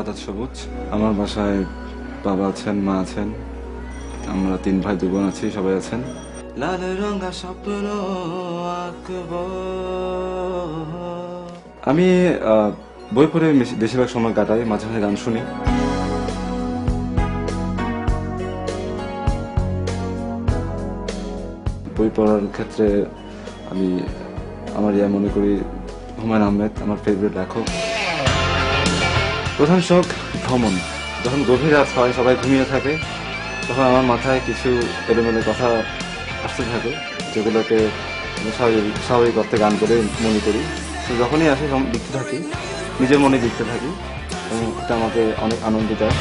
শাহাদাত সবুজ। আমার বাসায় বাবা আছেন, মা আছেন, আমরা 3 ভাই 2 বোন আছি, সবাই আছেন। লাল রঙা স্বপ্ন আঁকবো। আমি বই পড়ে বেশিরভাগ সময় কাটাই, মাঝে মাঝে গান শুনি। বই পড়ার ক্ষেত্রে আমি আমার মনে করি হুমায়ুন আহমেদ আমার ফেভারিট লেখক। প্রধান শখ ভ্রমণ। যখন গভীর রাত হয়, সবাই ঘুমিয়ে থাকে, তখন আমার মাথায় কিছু এলোমেলো কথা আসতে থাকে, যেগুলোকে স্বাভাবিক অর্থে গান করে মনে করি। তো যখনই আসে লিখতে থাকি, নিজের মনে লিখতে থাকি, এবং এটা আমাকে অনেক আনন্দ দেয়।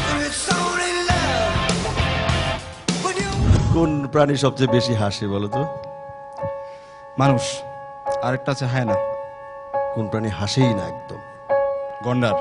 কোন প্রাণী সবচেয়ে বেশি হাসে বলো তো? মানুষ, আরেকটা আছে হায়না। কোন প্রাণী হাসেই না একদম? গন্ডার।